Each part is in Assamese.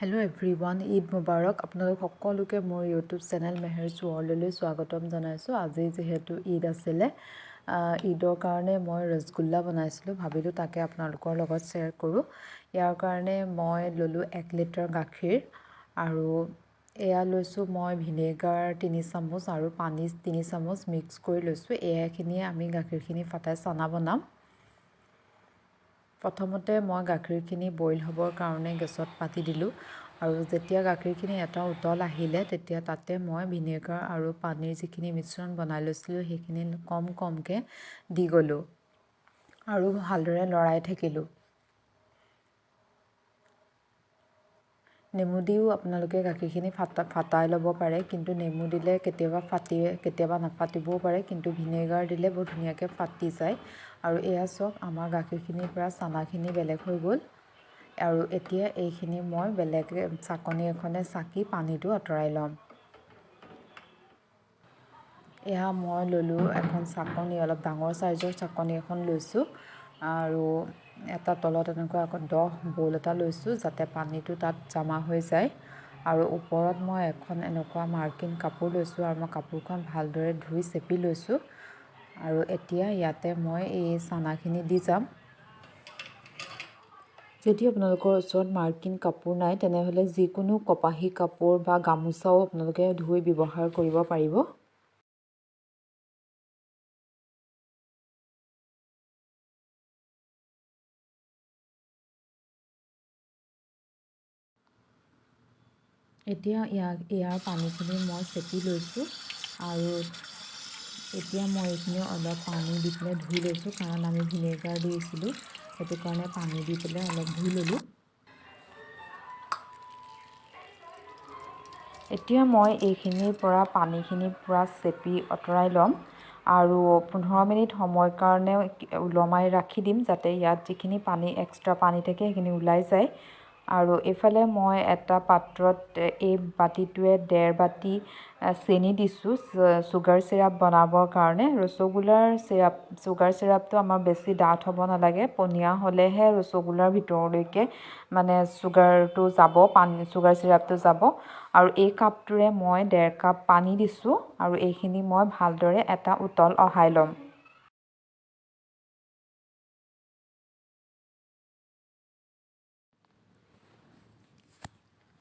Hello' everyone, Eid মুবাৰক। আপোনালোক সকলোকে মোৰ ইউটিউব চেনেল মেহেৰছ ৱৰ্ল্ডলৈ স্বাগতম জনাইছোঁ। আজি যিহেতু ঈদ আছিলে, ঈদৰ কাৰণে মই ৰসগোল্লা বনাইছিলোঁ। ভাবিলোঁ তাকে আপোনালোকৰ লগত শ্বেয়াৰ কৰোঁ। ইয়াৰ কাৰণে মই ল'লোঁ 1 লিটাৰ গাখীৰ আৰু এয়া লৈছোঁ মই ভিনেগাৰ 3 চামুচ আৰু পানী 3 চামুচ মিক্স কৰি লৈছোঁ। এইখিনিয়ে আমি গাখীৰখিনি ফাটাই চানা বনাম। প্ৰথমতে মই গাখীৰখিনি বইল হ'বৰ কাৰণে গেছত পাতি দিলোঁ আৰু যেতিয়া গাখীৰখিনি এটা উতল আহিলে তেতিয়া তাতে মই ভিনেগাৰ আৰু পানীৰ যিখিনি মিশ্ৰণ বনাই লৈছিলোঁ সেইখিনি কমকৈ দি গ'লোঁ আৰু ভালদৰে লৰাই থাকিলোঁ। নেমু দিও আপোনালোকে গাখীৰখিনি ফাটাই ল'ব পাৰে, কিন্তু নেমু দিলে কেতিয়াবা ফাটি কেতিয়াবা নাফাটিবও পাৰে, কিন্তু ভিনেগাৰ দিলে বৰ ধুনীয়াকৈ ফাটি যায়। আৰু এয়া চাওক, আমাৰ গাখীৰখিনিৰ পৰা চানাখিনি বেলেগ হৈ গ'ল আৰু এতিয়া এইখিনি মই বেলেগ চাকনি এখনে চাকি পানীটো আঁতৰাই ল'ম। এয়া মই ল'লোঁ এখন চাকনি, অলপ ডাঙৰ চাইজৰ চাকনি এখন লৈছোঁ আৰু এটা তলত এনেকুৱা আকৌ 10 বল এটা লৈছোঁ যাতে পানীটো তাত জমা হৈ যায়। আৰু ওপৰত মই এখন এনেকুৱা মাৰ্কিন কাপোৰ লৈছোঁ আৰু মই কাপোৰখন ভালদৰে ধুই চেপি লৈছোঁ আৰু এতিয়া ইয়াতে মই এই চানাখিনি দি যাম। যদি আপোনালোকৰ ওচৰত মাৰ্কিন কাপোৰ নাই তেনেহ'লে যিকোনো কপাহী কাপোৰ বা গামোচাও আপোনালোকে ধুই ব্যৱহাৰ কৰিব পাৰিব। এতিয়া ইয়াৰ পানীখিনি মই চেপি লৈছোঁ আৰু এতিয়া মই এইখিনি অলপ পানী দি পেলাই ধুই লৈছোঁ, কাৰণ আমি ভিনেগাৰ দিছিলোঁ, সেইটো কাৰণে পানী দি পেলাই অলপ ধুই ল'লোঁ। এতিয়া মই এইখিনিৰ পৰা পানীখিনি পূৰা চেপি আঁতৰাই ল'ম আৰু 15 মিনিট সময়ৰ কাৰণে ওলমাই ৰাখি দিম, যাতে ইয়াত যিখিনি পানী এক্সট্ৰা পানী থাকে সেইখিনি ওলাই যায়। আৰু এইফালে মই এটা পাত্ৰত এই বাতিটোৱে 1.5 বাতি চেনি দিছোঁ চুগাৰ চিৰাপ বনাবৰ কাৰণে। ৰসগোল্লাৰ চুগাৰ চিৰাপটো আমাৰ বেছি ডাঠ হ'ব নালাগে, পনীয়া হ'লেহে ৰসগোল্লাৰ ভিতৰলৈকে মানে চুগাৰটো যাব, চুগাৰ চিৰাপটো যাব। আৰু এই কাপটোৰে মই 1.5 কাপ পানী দিছোঁ আৰু এইখিনি মই ভালদৰে এটা উতল অহাই ল'ম।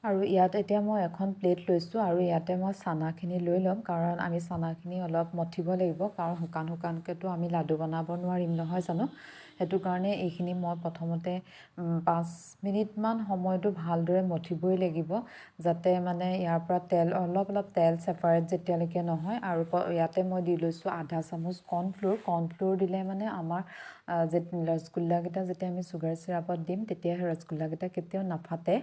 আৰু ইয়াত এতিয়া মই এখন প্লেট লৈছোঁ আৰু ইয়াতে মই চানাখিনি লৈ ল'ম, কাৰণ আমি চানাখিনি অলপ মঠিব লাগিব, কাৰণ শুকানকৈতো আমি লাডু বনাব নোৱাৰিম নহয় জানো। সেইটো কাৰণে এইখিনি মই প্ৰথমতে 5 মিনিটমান সময়টো ভালদৰে মঠিবই লাগিব, যাতে মানে ইয়াৰ পৰা অলপ তেল ছেপাৰেট যেতিয়ালৈকে নহয়। আৰু ইয়াতে মই দি লৈছোঁ আধা চামুচ কৰ্ণফ্ল'ৰ দিলে মানে আমাৰ ৰসগোল্লাকেইটা যেতিয়া আমি চুগাৰ চিৰাপত দিম তেতিয়া ৰসগোল্লাকেইটা কেতিয়াও নাফাটে।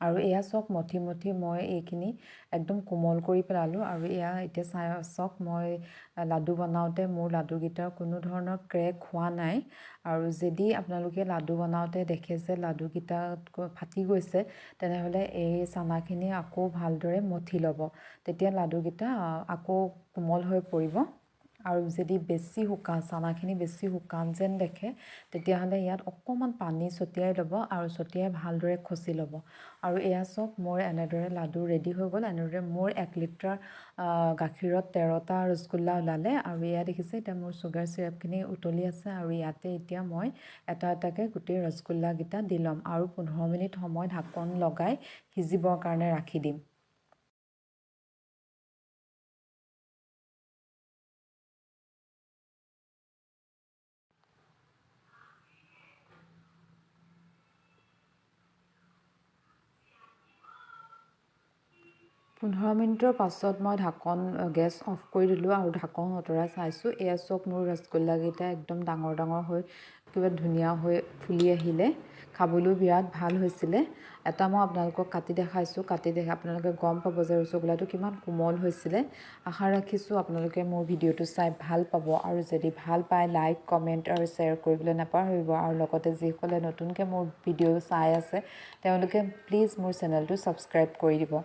আৰু এয়া চাওক, মঠি মই এইখিনি একদম কোমল কৰি পেলালোঁ। আৰু এয়া এতিয়া চাওক, মই লাডু বনাওঁতে মোৰ লাডুকেইটাৰ কোনো ধৰণৰ ক্ৰেক হোৱা নাই। আৰু যদি আপোনালোকে লাডু বনাওঁতে দেখে যে লাডুকেইটা ফাটি গৈছে, তেনেহ'লে এই চানাখিনি আকৌ ভালদৰে মঠি ল'ব, তেতিয়া লাডুকেইটা আকৌ কোমল হৈ পৰিব। আৰু যদি চানাখিনি বেছি শুকান যেন দেখে, তেতিয়াহ'লে ইয়াত অকণমান পানী ছটিয়াই ল'ব আৰু ছটিয়াই ভালদৰে খচি ল'ব। আৰু এয়া চাওক, মোৰ এনেদৰে লাডু ৰেডি হৈ গ'ল। এনেদৰে মোৰ 1 লিটাৰ গাখীৰত 13টা ৰসগোল্লা ওলালে। আৰু এয়া দেখিছে, এতিয়া মোৰ চুগাৰ চিৰাপখিনি উতলি আছে আৰু ইয়াতে এতিয়া মই এটা এটাকৈ গোটেই ৰসগোল্লাকেইটা দি ল'ম আৰু 15 মিনিট সময় ঢাকন লগাই সিজিবৰ কাৰণে ৰাখি দিম। পোন্ধৰ মিনিটৰ পাছত মই গেছ অফ কৰি দিলোঁ আৰু ঢাকন আঁতৰাই চাইছোঁ। এয়া চাওক, মোৰ ৰসগোল্লাকেইটা একদম ডাঙৰ হৈ কিবা ধুনীয়া হৈ ফুলি আহিলে। খাবলৈও বিৰাট ভাল হৈছিলে। এটা মই আপোনালোকক কাটি দেখাইছোঁ, আপোনালোকে গম পাব যে ৰসগোল্লাটো কিমান কোমল হৈছিলে। আশা ৰাখিছোঁ আপোনালোকে মোৰ ভিডিঅ'টো চাই ভাল পাব, আৰু যদি ভাল পায় লাইক, কমেণ্ট আৰু শ্বেয়াৰ কৰিবলৈ নাপাহৰিব। আৰু লগতে যিসকলে নতুনকৈ মোৰ ভিডিঅ' চাই আছে তেওঁলোকে প্লিজ মোৰ চেনেলটো ছাবস্ক্ৰাইব কৰি দিব।